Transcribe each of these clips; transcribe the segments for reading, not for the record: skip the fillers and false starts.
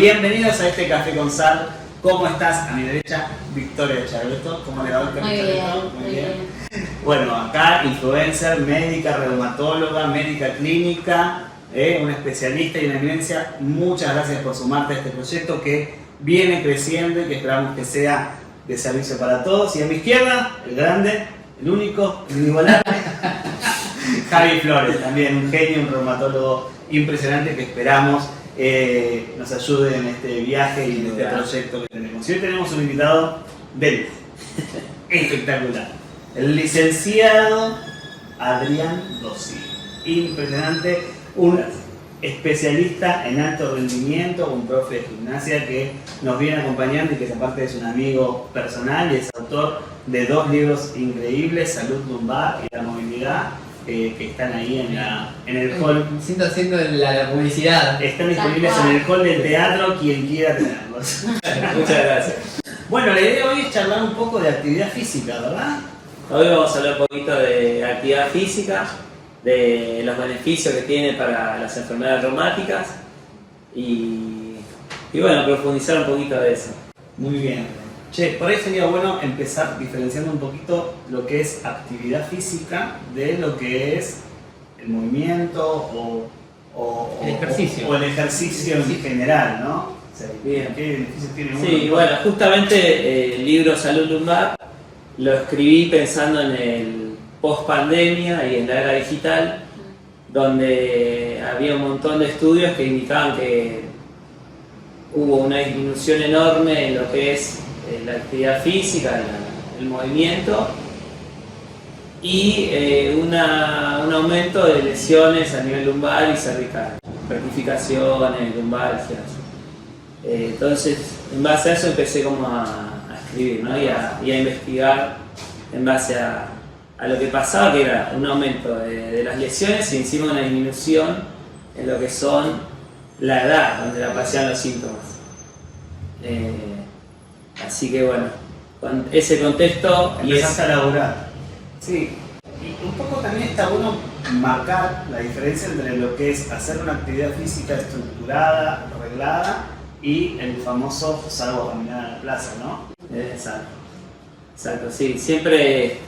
bienvenidos a este Café con Sal. ¿Cómo estás? A mi derecha, Victoria Charleto. ¿Cómo le va, Victoria Charleto? Muy bien. Bueno, acá influencer, médica, reumatóloga, médica clínica, una especialista y una eminencia. Muchas gracias por sumarte a este proyecto que viene creciendo y que esperamos que sea de servicio para todos. Y a mi izquierda, el grande, el único, el inigualable, Javi Flores, también un genio, un reumatólogo impresionante que esperamos nos ayude en este viaje y en este proyecto que tenemos. Y hoy tenemos un invitado del espectacular, el licenciado Adrián Dossi. Impresionante, un especialista en alto rendimiento, un profe de gimnasia que nos viene acompañando y que aparte es un amigo personal y es autor de 2 libros increíbles, Salud Lumbar y la Movilidad, que están ahí en el hall. Me siento haciendo la publicidad. Están disponibles en el hall del teatro, quien quiera tenerlos. Muchas gracias. Bueno, la idea hoy es charlar un poco de actividad física, ¿verdad? Hoy vamos a hablar un poquito de actividad física, de los beneficios que tiene para las enfermedades reumáticas y bueno, profundizar un poquito de eso. Muy bien. Che, por ahí sería bueno empezar diferenciando un poquito lo que es actividad física de lo que es el movimiento o el ejercicio en general, ¿no? O sea, Bien. ¿qué beneficios tiene uno? Sí, bueno, justamente el libro Salud Lumbar lo escribí pensando en el post pandemia y en la era digital, donde había un montón de estudios que indicaban que hubo una disminución enorme en lo que es la actividad física, el movimiento y un aumento de lesiones a nivel lumbar y cervical, rectificaciones lumbares. Entonces, en base a eso empecé como a escribir, ¿no? y a investigar en base a lo que pasaba, que era un aumento de las lesiones y encima una disminución en lo que son la edad, donde aparecían los síntomas. Así que bueno, con ese contexto empezaste a laburar. Sí, y un poco también está bueno marcar la diferencia entre lo que es hacer una actividad física estructurada, reglada, y el famoso salgo a caminar a la plaza, ¿no? Exacto, sí. Siempre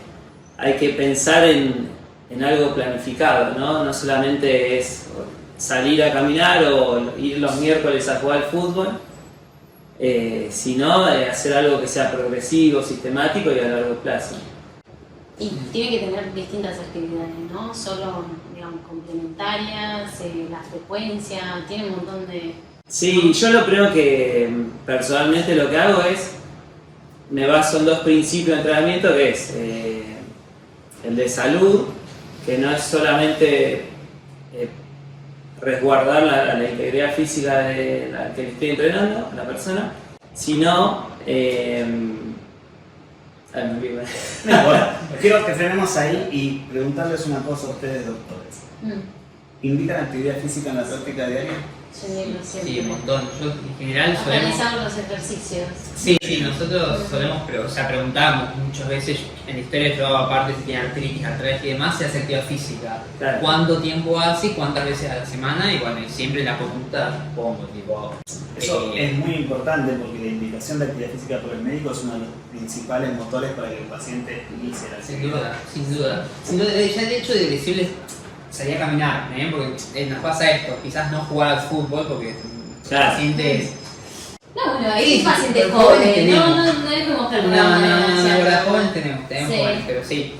hay que pensar en algo planificado, ¿no? No solamente es salir a caminar o ir los miércoles a jugar al fútbol, sino hacer algo que sea progresivo, sistemático y a largo plazo. Y tiene que tener distintas actividades, ¿no? Solo, digamos, complementarias, la frecuencia, tiene un montón de... Sí, yo lo primero que personalmente lo que hago es, me baso en 2 principios de entrenamiento, que es el de salud, que no es solamente resguardar la integridad física de la que le estoy entrenando a la persona, sino Bueno, quiero que frenemos ahí y preguntarles una cosa a ustedes, doctores. ¿Invitan actividad física en la práctica diaria? Sí, un montón. Yo en general solemos... Organizar los ejercicios. Sí, nosotros solemos, preguntamos muchas veces, en historia yo aparte si tiene artritis, artritis y demás, se hace actividad física. Claro. ¿Cuánto tiempo hace? ¿Cuántas veces a la semana? Y bueno, y siempre la pregunta pongo, tipo... Eso es muy importante porque la indicación de actividad física por el médico es uno de los principales motores para que el paciente inicie la actividad. Sin duda. Ya el hecho de decirles salir a caminar, porque nos pasa esto, quizás no jugar al fútbol porque Claro. el paciente es... No, bueno, ahí es Sí, paciente pero joven, jóvenes no es como que No, jóvenes tenemos Sí. jóvenes, pero sí.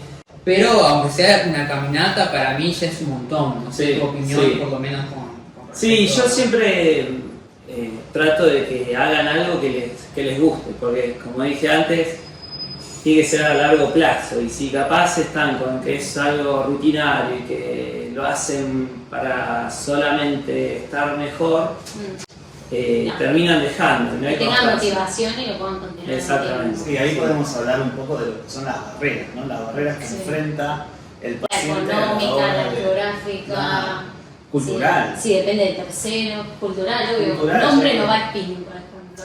Pero aunque sea una caminata, para mí ya es un montón, no sé Sí, tu opinión, sí. por lo menos con Sí, respecto yo siempre trato de que hagan algo que les guste, porque como dije antes, tiene que ser a largo plazo, y si capaz están con que es algo rutinario y que lo hacen para solamente estar mejor, terminan dejando. No hay que tengan constancia. motivación y lo puedan continuar. Exactamente. Sí, ahí podemos hablar un poco de lo que son las barreras, ¿no? Las barreras que Sí. enfrenta el La paciente a la económica, hora la geográfica. cultural. Sí, depende del tercero. Cultural, obvio. Cultural, Un hombre sí. no va a spinning, por ejemplo.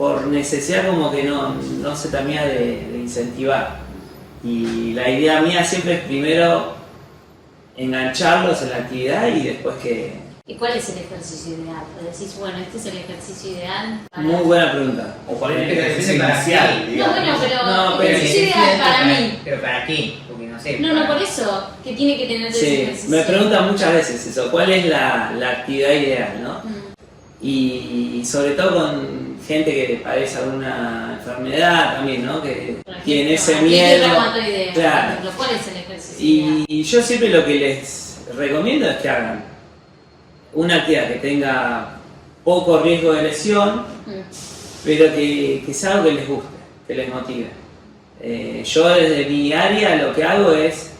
por necesidad como que no se termina de incentivar. Y la idea mía siempre es primero engancharlos en la actividad y después que... ¿Y cuál es el ejercicio ideal? Decís, bueno, este es el ejercicio ideal para... Muy buena pregunta. O por el Pero ejercicio depende para inicial, qué. digamos. No, bueno, pero No, el pero ejercicio ideal para mí. ¿Pero para qué? Porque no sé. No, por eso, que tiene que tener ese Sí, ejercicio. me preguntan muchas veces eso, ¿cuál es la actividad ideal, no? Mm. Y sobre todo con gente que padece alguna enfermedad también, ¿no? Que Por ejemplo, tiene ese artritis miedo. reumatoidea, por Claro. ejemplo, ¿cuál es el ejercicio ideal? Y yo siempre lo que les recomiendo es que hagan una actividad que tenga poco riesgo de lesión, Mm. pero que sea algo que les guste, que les motive. Yo desde mi área lo que hago es,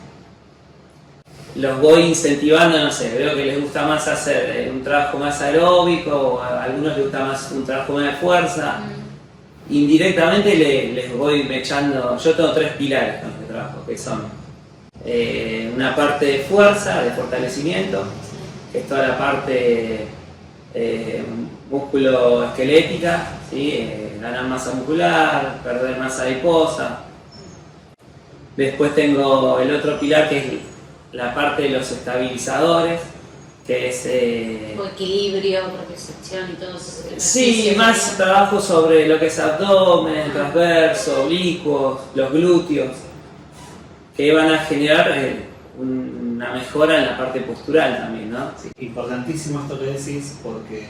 los voy incentivando, no sé, veo que les gusta más hacer un trabajo más aeróbico, o a algunos les gusta más un trabajo más de fuerza. Mm. Indirectamente les voy echando, yo tengo 3 pilares con este trabajo, que son una parte de fuerza, de fortalecimiento, que es toda la parte músculo-esquelética, ¿sí? Ganar masa muscular, perder masa adiposa. Después tengo el otro pilar que es la parte de los estabilizadores, que es... O equilibrio, propiocepción y todo eso. sí, más trabajo sobre lo que es abdomen, transverso, oblicuos, los glúteos, que van a generar una mejora en la parte postural también, ¿no? Sí, importantísimo esto que decís, porque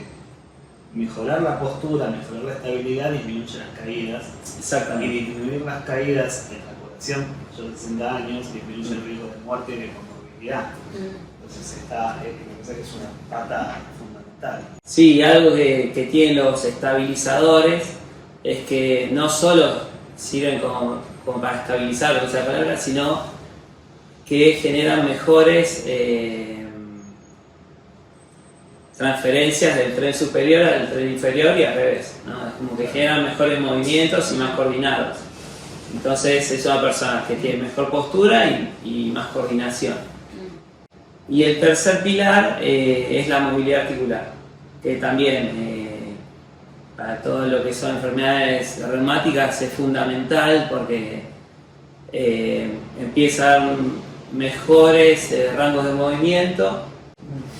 mejorar la postura, mejorar la estabilidad disminuye las caídas. Y Exactamente. disminuir las caídas en la población mayor de 60 años disminuye el riesgo de muerte y de comorbilidad. Entonces me parece que es una pata fundamental. Sí, algo que tienen los estabilizadores es que no solo sirven como para estabilizar, lo que sea la palabra, sino que generan mejores transferencias del tren superior al tren inferior y al revés, ¿no? Es como que generan mejores movimientos y más coordinados. Entonces es una persona que tiene mejor postura y más coordinación. Y el tercer pilar es la movilidad articular, que también para todo lo que son enfermedades reumáticas es fundamental porque empieza a dar mejores rangos de movimiento,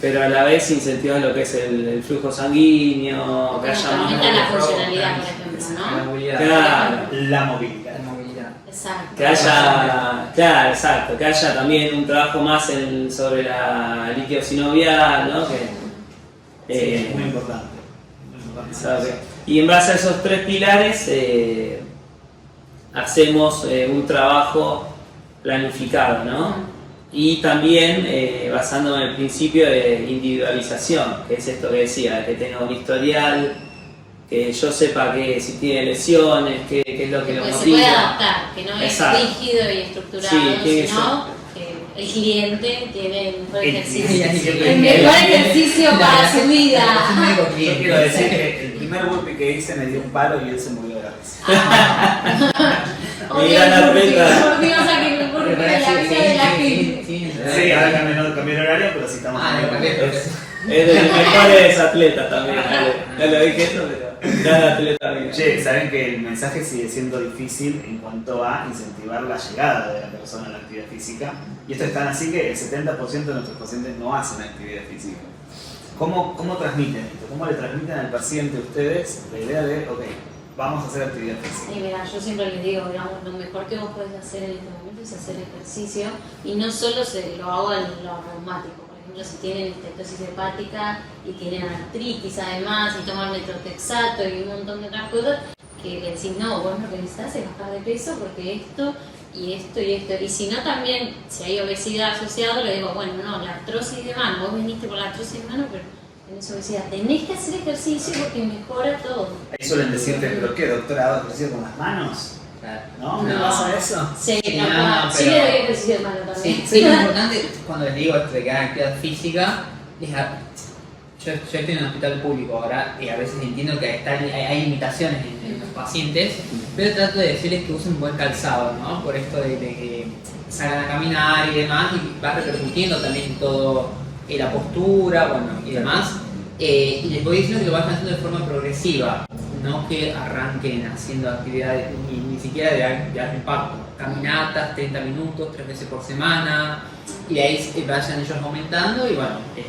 pero a la vez incentiva lo que es el flujo sanguíneo, que haya Aumenta más... la funcionalidad, por ejemplo, La ¿no? movilidad. Claro. La movilidad. La movilidad. Exacto. Que haya, claro, exacto, que haya también un trabajo más sobre la líquido sinovial, ¿no? Sí, muy importante. Muy importante. ¿Sabe? Y en base a esos 3 pilares hacemos un trabajo planificado, ¿no? Y también basándome en el principio de individualización, que es esto que decía, que tenga un historial, que yo sepa que si tiene lesiones, qué es lo que lo Pues motiva. se puede adaptar, que no Exacto. es rígido y estructurado, Sí, tiene que sino que el cliente tiene el mejor El ejercicio. cliente. El mejor ejercicio para su vida. Yo quiero decir que el primer golpe que hice me dio un palo y él se murió de la risa. O Mi bien, gran porque atleta. por Dios, a que me ocurre la vida de la gente. Sí, ahora cambió el horario, pero sí estamos Ah, en el pero- Es de los mejores atletas también, no lo dije eso, pero gran atleta. Mira. Che, saben que el mensaje sigue siendo difícil en cuanto a incentivar la llegada de la persona a la actividad física. Y esto es tan así que el 70% de nuestros pacientes no hacen actividad física. ¿Cómo transmiten esto? ¿Cómo le transmiten al paciente ustedes la idea de, ok, vamos a hacer actividad física? Y mira, yo siempre les digo, digamos, lo mejor que vos podés hacer en este momento es hacer ejercicio y no solo se lo hago en lo reumático. Por ejemplo, si tienen estenosis hepática y tienen artritis además y toman metrotexato y un montón de otras cosas, que le decís, no, vos lo que necesitas es bajar de peso porque esto y esto y esto. Y si no también, si hay obesidad asociada, le digo, bueno, no, la artrosis de mano, vos viniste por la artrosis de mano, pero tenés obesidad, tenés que hacer ejercicio porque mejora todo. Ahí suelen decirte, ¿pero qué, doctora, hago ejercicio con las manos? Claro. ¿No? ¿Me No. pasa eso? Sí, Sí, tal no, cual. no, Sí pero- le doy ejercicio de mano también. Sí, sí, lo importante cuando les digo esto de que hagan actividad física es yo estoy en un hospital público ahora y a veces entiendo que hay limitaciones en los pacientes, pero trato de decirles que usen buen calzado, ¿no? Por esto de que salgan a caminar y demás, y va repercutiendo también en todo la postura, bueno, y demás. Y les voy diciendo que lo vayan haciendo de forma progresiva. no que arranquen haciendo actividades ni siquiera de alto impacto, caminatas 30 minutos 3 veces por semana y ahí vayan ellos aumentando y bueno, es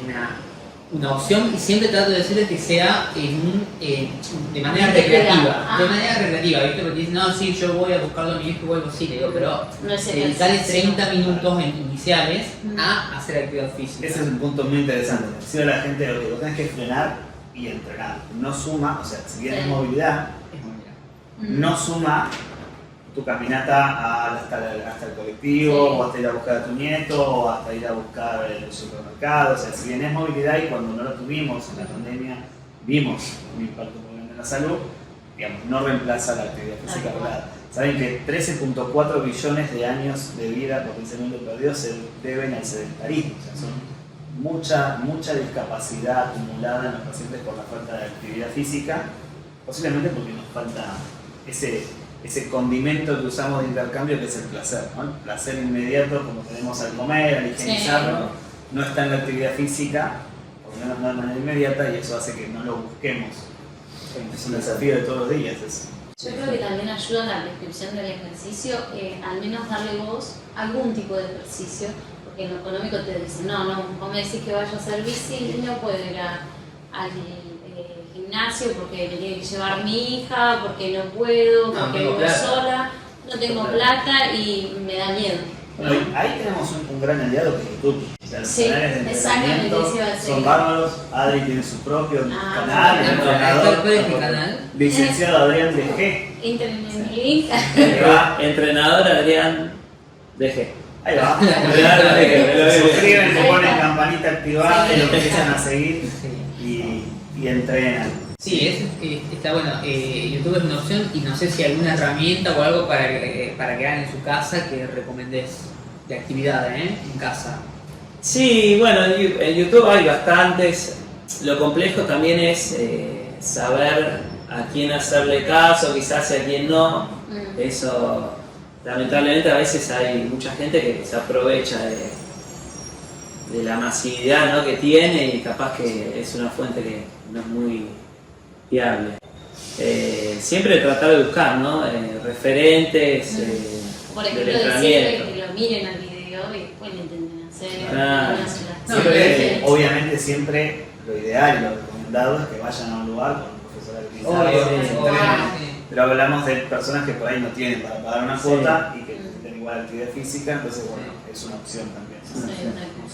una opción y siempre trato de decirles que sea de manera recreativa, ¿viste? Porque dicen, no, sí, yo voy a buscarlo a mi hijo y vuelvo, sí, le digo, pero No es dedicarle ejercicio. 30 minutos iniciales a hacer actividad física. Ese es un punto muy interesante. Si a la gente lo que vos tenés que frenar y entrenar. No suma, o sea, si bien es movilidad, Es muy bien. no suma tu caminata hasta el colectivo, Sí. o hasta ir a buscar a tu nieto, o hasta ir a buscar el supermercado. O sea, si bien es movilidad y cuando no lo tuvimos en la pandemia, vimos un impacto muy grande en la salud, digamos, no reemplaza la actividad física Tal cual. reglada. Saben que 13.4 billones de años de vida potencialmente perdidos se deben al sedentarismo. O sea, son mucha discapacidad acumulada en los pacientes por la falta de actividad física, posiblemente porque nos falta ese condimento que usamos de intercambio que es el placer, ¿no? El placer inmediato como tenemos al comer, al higienizarlo, no está en la actividad física, por lo menos no de manera inmediata, y eso hace que no lo busquemos. Es un desafío de todos los días eso. Yo creo que también ayuda en la descripción del ejercicio, al menos darle voz a algún tipo de ejercicio, porque en lo económico te dicen, no, vos me decís que vaya a hacer bici y no puedo ir al gimnasio porque me tiene que llevar mi hija, porque no puedo, No porque tengo vivo plata. sola, no tengo plata y me da miedo. Bueno, ahí tenemos un gran aliado que es YouTube. O sea, los Sí, canales de exactamente, entrenamiento eso iba a decir. son bárbaros. Adri tiene su propio canal, bueno. es entrenador. ¿Cuál es mi canal? Licenciado Adrián de G. Entren en el link. Ahí va. Entrenador Adrián DG. Ahí va. Sí. Se suscriben, se ponen campanita activada y lo Sí. empiezan a seguir Sí. y entrenan. Sí, está bueno. YouTube es una opción y no sé si alguna herramienta o algo para que hagan en su casa que recomendés de actividad en casa. Sí, bueno, en YouTube hay bastantes. Lo complejo también es saber a quién hacerle caso, quizás y a quién no. Eso, lamentablemente, a veces hay mucha gente que se aprovecha de la masividad, ¿no?, que tiene y capaz que es una fuente que no es muy fiable. Siempre tratar de buscar, ¿no?, referentes Por del ejemplo, decirle entrenamiento. que lo miren al video y después lo intenten hacer. Claro. Obviamente siempre lo ideal y lo recomendado es que vayan a un lugar con un profesor habilitado, que se entrenen. Pero hablamos de personas que por ahí no tienen para pagar una cuota y que necesitan igual actividad física, entonces bueno, es una opción también.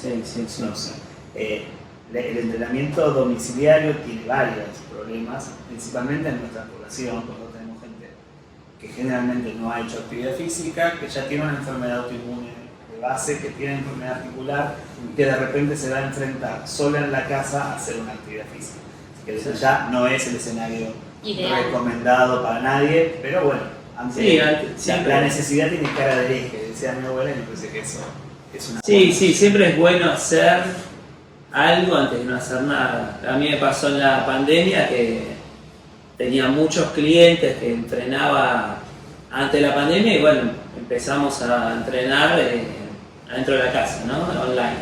Sí. Es una opción. El entrenamiento domiciliario tiene varios problemas, principalmente en nuestra población, cuando tenemos gente que generalmente no ha hecho actividad física, que ya tiene una enfermedad autoinmune de base, que tiene enfermedad articular y que de repente se va a enfrentar sola en la casa a hacer una actividad física. Así que eso ya no es el escenario Ideal. recomendado para nadie, pero bueno, la necesidad tiene cara de eje, decía mi abuela, y me parece que eso es una Sí, siempre es bueno hacer algo antes de no hacer nada. A mí me pasó en la pandemia que tenía muchos clientes que entrenaba antes de la pandemia y bueno, empezamos a entrenar adentro de la casa, ¿no?, online.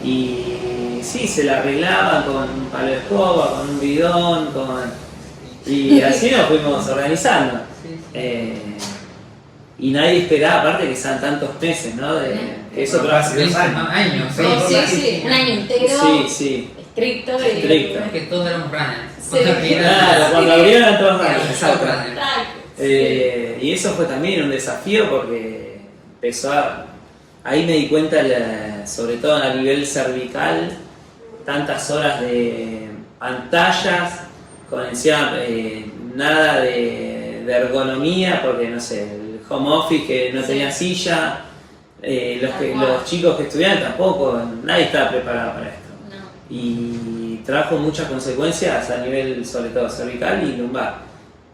Y sí, se la arreglaban con un palo de escoba, con un bidón, y así nos fuimos organizando. Y nadie esperaba, aparte que sean tantos meses, ¿no? Eso casi 2 años. Sí, un año entero. Sí. Estricto. Estricto. Que todos éramos runners. Sí. Claro, cuando abrieron eran todos Éramos runners, exacto. runners. Y eso fue también un desafío porque ahí me di cuenta, sobre todo a nivel cervical, tantas horas de pantallas, con encima nada de ergonomía, porque no sé, el home office que no tenía silla, los chicos que estudiaban tampoco, nadie estaba preparado para esto. No. Y trajo muchas consecuencias a nivel sobre todo cervical y lumbar.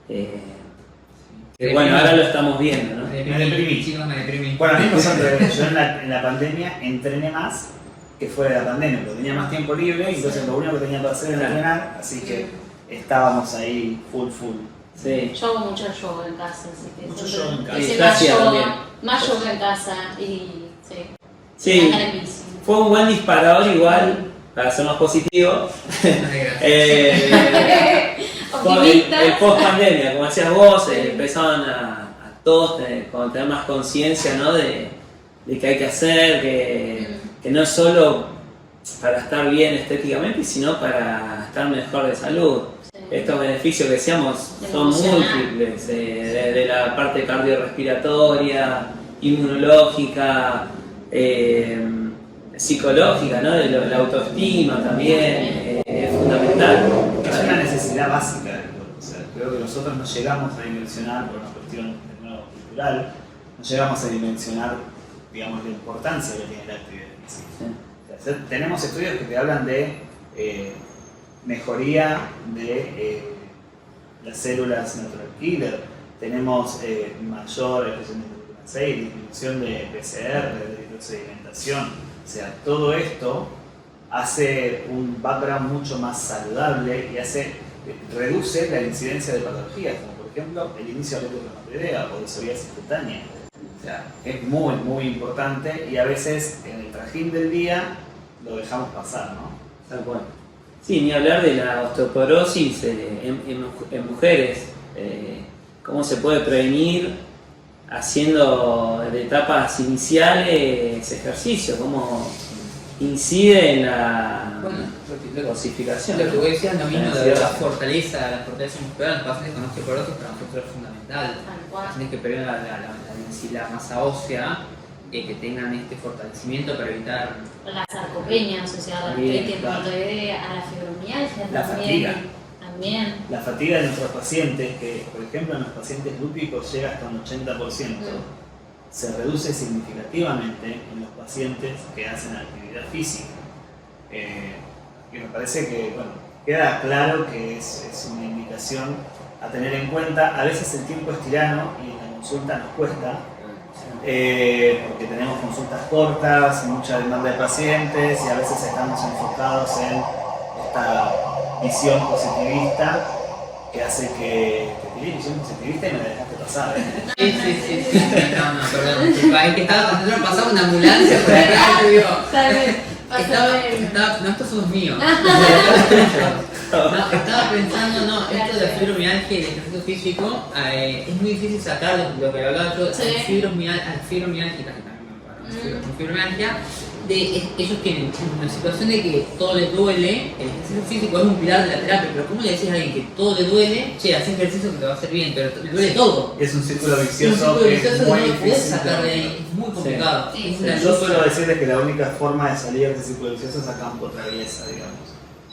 Que bueno, ahora lo estamos viendo, ¿no? Me deprimí. Chicos, me deprimí. Bueno, a mí me pasó al revés. Yo en la pandemia entrené más que fuera de la pandemia, porque tenía más tiempo libre y entonces lo único que tenía para hacer era entrenar, así que estábamos ahí full. Sí. Yo hago mucho yoga en casa, así que Mucho siempre yoga en casa. hice Sí, hacía también. más yoga en casa y Sí, andar en bici. fue un buen disparador igual, para ser más positivo. optimistas. El post pandemia, como decías vos, empezaban a todos tener más conciencia, ¿no? de que hay que hacer, que no es solo para estar bien estéticamente, sino para estar mejor de salud. Sí. Estos beneficios que decíamos son Emocional. múltiples, de la parte cardiorrespiratoria, inmunológica, psicológica, ¿no? De la autoestima también, es fundamental. Es una necesidad básica del cuerpo. O sea, creo que nosotros no llegamos a dimensionar, por una cuestión de nuevo cultural, no llegamos a dimensionar, digamos, la importancia que tiene la actividad física. Sí. O sea, tenemos estudios que te hablan de mejoría de las células natural killer, tenemos mayor expresión de proteína 6, disminución de PCR, de microsedimentación. O sea, todo esto hace un background mucho más saludable y reduce la incidencia de patologías, como por ejemplo el inicio de reumatoidea o de psoriasis cutánea. O sea, es muy, muy importante y a veces en el trajín del día lo dejamos pasar, ¿no? Tal cual. Sí, ni hablar de la osteoporosis en mujeres. ¿Cómo se puede prevenir haciendo de etapas iniciales ejercicio? ¿Cómo incide en la osificación? Lo que vos decías, lo mismo Sí, de sí. la fortaleza muscular en los pacientes con osteoporosis para nosotros es fundamental. Tal cual. Tienes que prever la masa ósea, que tengan este fortalecimiento para evitar. La sarcopenia asociada a la Bien, artritis claro. reumatoidea, a la fibromialgia La también. fatiga. También. La fatiga de nuestros pacientes, que por ejemplo en los pacientes lúpicos llega hasta un 80%, se reduce significativamente en los pacientes que hacen actividad física. Y me parece que, bueno, queda claro que es una indicación a tener en cuenta. A veces el tiempo es tirano y en la consulta nos cuesta, porque tenemos consultas cortas, mucha demanda de pacientes y a veces estamos enfocados en esta visión positivista que hace que tenés visión positivista y me la dejaste pasar. Sí. No, perdón. Es que estaba pasando una ambulancia por acá y digo. Está bien, pasa bien. No, estos son los míos. Estaba pensando, esto de la fibromialgia y el ejercicio físico, es muy difícil sacar lo que hablaba yo, Sí. fibromialgia, fibromialgia, ellos tienen una situación de que todo les duele, el ejercicio físico es un pilar de la terapia, pero ¿cómo le decís a alguien que todo le duele? Che, haz ejercicio que te va a hacer bien, pero le duele todo. Es un círculo Es un vicioso círculo que vicioso es que muy no lo puedes difícil. sacar de ahí, es muy complicado. Sí. Es una Yo lucha. suelo decirles que la única forma de salir de este círculo vicioso es a campo traviesa, digamos.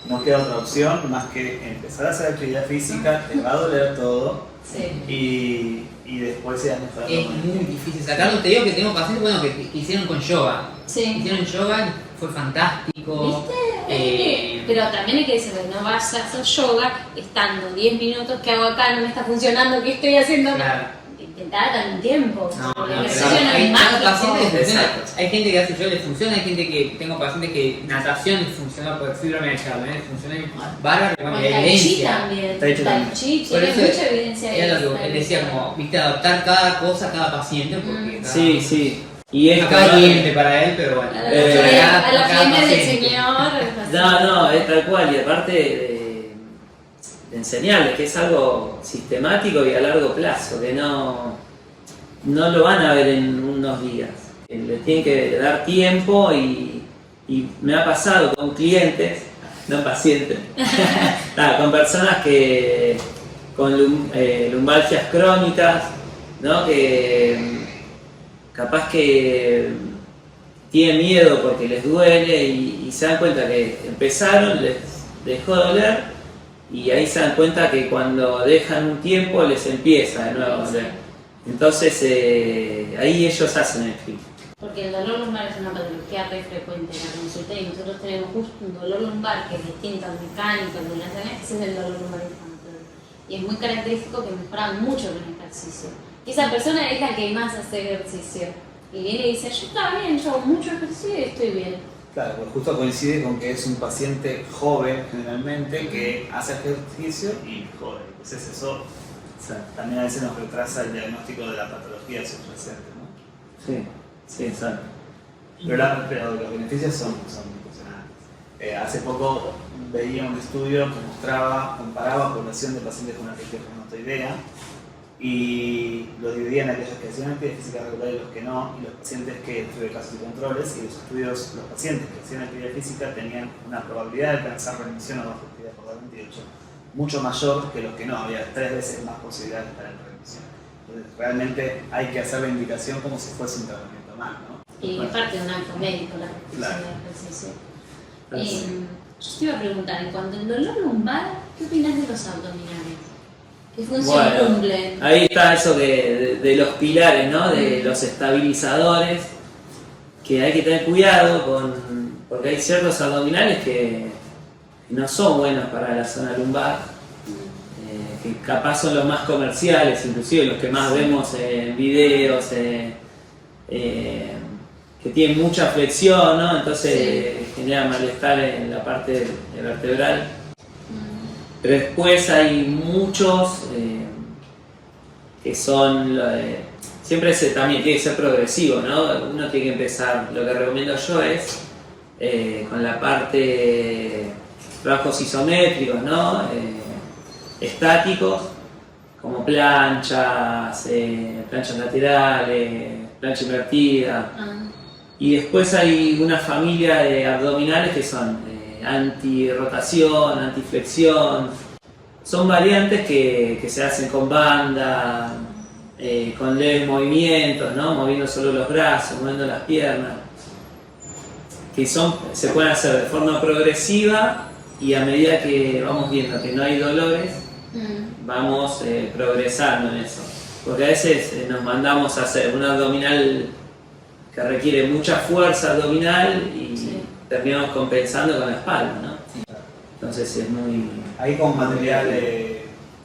No queda otra opción más que empezar a hacer actividad física, te va a doler todo Sí. y después ya mejorar. Es muy difícil sacarlo. Te digo que tengo pacientes que hicieron con yoga. Sí. Hicieron yoga y fue fantástico. Pero también hay que decir, no vas a hacer yoga estando 10 minutos, ¿qué hago acá? No me está funcionando, ¿qué estoy haciendo acá? Claro. Intentar dar un tiempo. No, el pero ejercicio no es hay mágico. pacientes que funcionan. Exacto. Hay gente que hace yoga y le funciona, hay gente que tengo pacientes que natación les funciona por fibromialgia, les funciona bárbaro, Con hay Tai Chi evidencia. también. Tai Chi también. Tai Chi Por tiene eso mucha evidencia era ahí. lo que él decía, como, viste, adaptar cada cosa a cada paciente, porque cada, Sí. Y es cada cliente para él, pero bueno. A los cada clientes del paciente. señor. No, es tal cual. Y aparte de enseñarles que es algo sistemático y a largo plazo, que no lo van a ver en unos días. Les tienen que dar tiempo y me ha pasado con clientes, no pacientes, con personas que con lumbalgias crónicas, ¿no? Que capaz que tienen miedo porque les duele y se dan cuenta que empezaron, les dejó de doler y ahí se dan cuenta que cuando dejan un tiempo les empieza de nuevo a doler. Entonces ahí ellos hacen el clic. Porque el dolor lumbar es una patología re frecuente en la consulta y nosotros tenemos justo un dolor lumbar que es distinto al mecánico, al de las hernias, que ese es el dolor lumbar inflamatorio. Y es muy característico que mejora mucho con el ejercicio. Y esa persona es la que más hace ejercicio. Y viene y dice, yo estaba bien, yo hago mucho ejercicio y estoy bien. Claro, pues justo coincide con que es un paciente joven generalmente que hace ejercicio y mejora. Entonces eso también a veces nos retrasa el diagnóstico de la patología subyacente, ¿no? Sí, exacto. Pero los beneficios son impresionantes. Hace poco veía un estudio que comparaba población de pacientes con artritis reumatoidea y los dividía en aquellos que hacían actividad física regular y los que no, y los pacientes que estuve casos y controles, y los pacientes que hacían actividad física tenían una probabilidad de alcanzar remisión o baja actividad por 28 mucho mayor que los que no, había 3 veces más posibilidades de estar en remisión. Entonces realmente hay que hacer la indicación como si fuese un tratamiento más, ¿no? Y Bueno, parte de un acto médico la prescripción Claro. del ejercicio. Así. Yo te iba a preguntar, en cuanto al dolor lumbar, ¿qué opinas de los abdominales? ¿Qué función Bueno, cumplen? ahí está eso de los pilares, ¿no? De los estabilizadores, que hay que tener cuidado porque hay ciertos abdominales que no son buenos para la zona lumbar, que capaz son los más comerciales, inclusive los que más vemos en videos, que tienen mucha flexión, ¿no? Entonces genera malestar en la parte vertebral. Pero después hay muchos que son, siempre también tiene que ser progresivo, ¿no? Uno tiene que empezar, lo que recomiendo yo es con la parte trabajos isométricos, ¿no? Estáticos, como planchas, planchas laterales, plancha invertida. Y después hay una familia de abdominales que son anti-rotación, anti-flexión. Son variantes que se hacen con banda, con leves movimientos, ¿no? Moviendo solo los brazos, moviendo las piernas. Que se pueden hacer de forma progresiva y a medida que vamos viendo que no hay dolores, vamos progresando en eso. Porque a veces nos mandamos a hacer un abdominal que requiere mucha fuerza abdominal y terminamos compensando con la espalda, ¿no? Entonces es muy... Ahí con material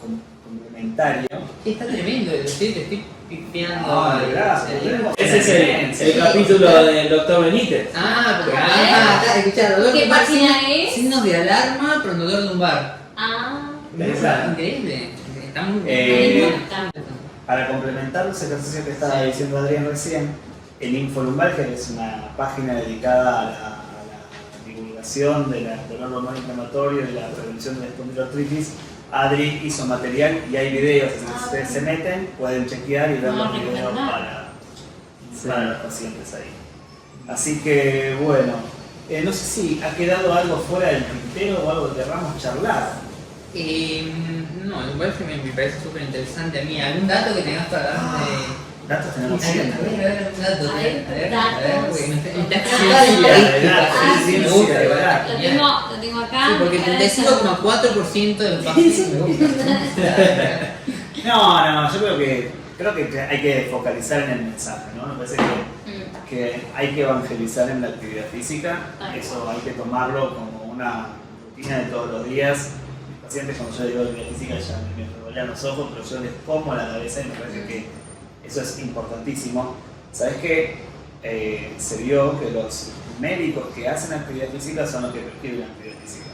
complementario. Está tremendo, te estoy pifiando. Ah, gracias. Ese es el capítulo del Dr. Benítez. Porque Ah, está escuchando. ¿Qué página es? Signos de alarma para un dolor lumbar. Interesante. Increíble. Está muy Para complementar los ejercicios que estaba diciendo Adrián recién, el Infolumbar, que es una página dedicada a la divulgación del dolor lumbar inflamatorio y la prevención de la espondiloartritis, Adri hizo material y hay videos, si ustedes se meten, pueden chequear y ver los videos para los pacientes ahí. Así que bueno, no sé si ha quedado algo fuera del tintero o algo que querramos charlar. No, me parece súper interesante a mí. ¿Algún dato que tengas para darme? Datos tenemos A siempre. ver, algún dato. Datos. Lo tengo acá. Sí, porque el 35,4% de los pacientes me gusta. No, yo creo que hay que focalizar en el mensaje, ¿no? Me parece que hay que evangelizar en la actividad física, eso hay que tomarlo como una rutina de todos los días. Mis pacientes, cuando yo digo actividad física, ya me revolean los ojos, pero yo les pongo la cabeza y me parece que eso es importantísimo. ¿Sabes qué? Se vio que los médicos que hacen actividad física son los que prescriben actividad física.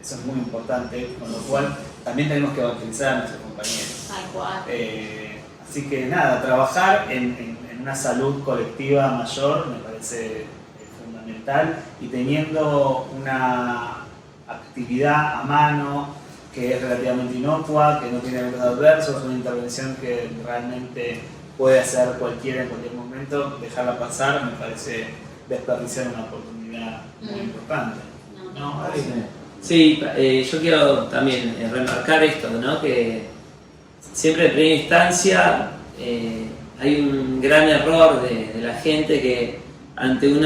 Eso es muy importante, con lo cual también tenemos que evangelizar a nuestros compañeros. Así que nada, trabajar en una salud colectiva mayor me parece fundamental, y teniendo una actividad a mano que es relativamente inocua, que no tiene eventos adversos, una intervención que realmente puede hacer cualquiera en cualquier momento, dejarla pasar me parece desperdiciar una oportunidad muy importante. ¿No? Sí, yo quiero también remarcar esto, ¿no? Que siempre en primera instancia hay un gran error de la gente que ante un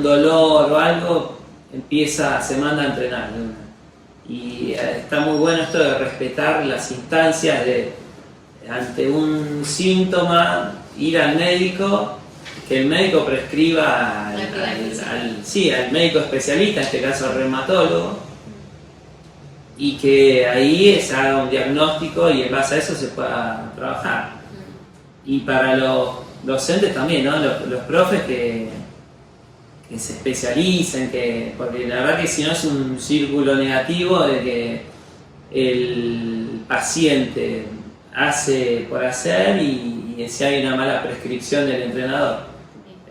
dolor o algo se manda a entrenar. Y está muy bueno esto de respetar las instancias ante un síntoma, ir al médico, que el médico prescriba al médico especialista, en este caso al reumatólogo, y que ahí se haga un diagnóstico y en base a eso se pueda trabajar. Y para los docentes también, ¿no? Los profes que se especialicen, porque la verdad que si no es un círculo negativo de que el paciente hace por hacer y si hay una mala prescripción del entrenador.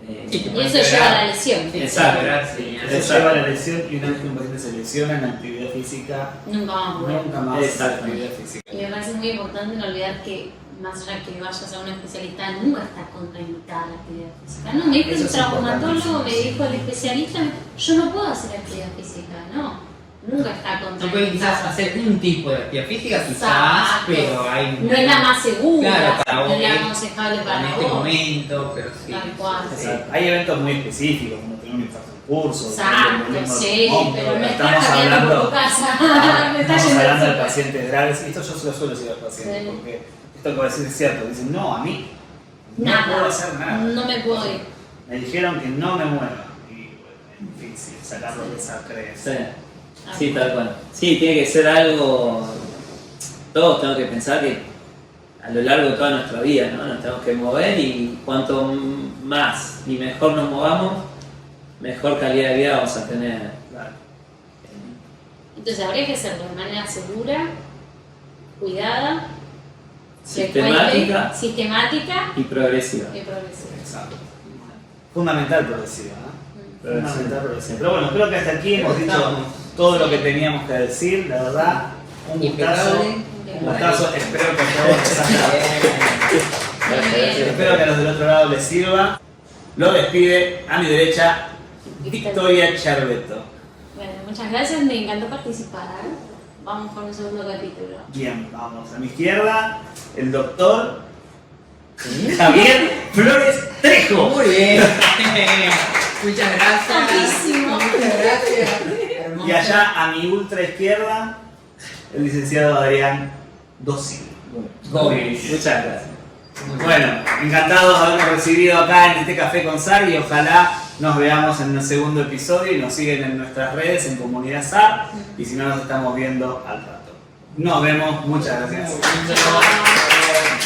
Y eso lleva a la lesión. Exacto. Sí, Eso lleva a la lesión y una vez que un paciente se lesiona en la actividad física, Nunca más vuelve. nunca más Exacto. actividad física. Y me parece muy importante no olvidar que, más allá que vayas a un especialista, nunca está contraindicada la actividad física. No, me dijo Eso el es traumatólogo, importantísimo. me dijo el especialista, yo no puedo hacer actividad física, no. Nunca está No pueden quizás contraindicada. hacer un tipo de actividad física, quizás, Exacto. pero hay. No es la más segura, Claro, para no vos es la que- aconsejable en para este vos. momento, pero sí. Tal cual. Sí, hay eventos muy específicos, como tener un infarto en curso, Exacto, tener un sí, hombro, pero me estamos estás cambiando por tu hablando, casa. Me estás estamos yendo hablando de al pacientes graves, y esto yo se lo suelo decir a los pacientes, Sí. porque esto que voy a decir es cierto, dicen, no, a mí no Nada. puedo hacer nada. No me puedo ir. Me dijeron que no me mueva, y bueno, es difícil sacarlo de esa creencia. Sí, tal cual. Sí, tiene que ser algo. Todos tenemos que pensar que a lo largo de toda nuestra vida, ¿no? Nos tenemos que mover y cuanto más y mejor nos movamos, mejor calidad de vida vamos a tener. Claro. Entonces habría que hacerlo de manera segura, cuidada, Sistemática frecuente, sistemática y progresiva. y progresiva. Exacto. Fundamental progresiva, ¿no? Mm. Fundamental progresiva. Pero bueno, creo que hasta aquí hemos dicho Estamos. todo lo que teníamos que decir, la verdad. Un gustazo. Un gustazo, espero que a todos les haya- Muy bien. espero que a los del otro lado les sirva. Lo despide a mi derecha Victoria Charvetto. Bueno, muchas gracias, me encantó participar. Vamos con el segundo capítulo. Bien, vamos a mi izquierda, el doctor Javier Flores Trejo. Muy bien. Muchas gracias. Topísimo. Muchas gracias. Hermoso. Y allá a mi ultra izquierda, el licenciado Adrián Dossi. Gómez. Muchas gracias. Bueno, encantados de habernos recibido acá en este Café con SAR y ojalá nos veamos en el segundo episodio y nos siguen en nuestras redes, en Comunidad SAR, y si no nos estamos viendo al rato. Nos vemos, muchas gracias. Muchas gracias.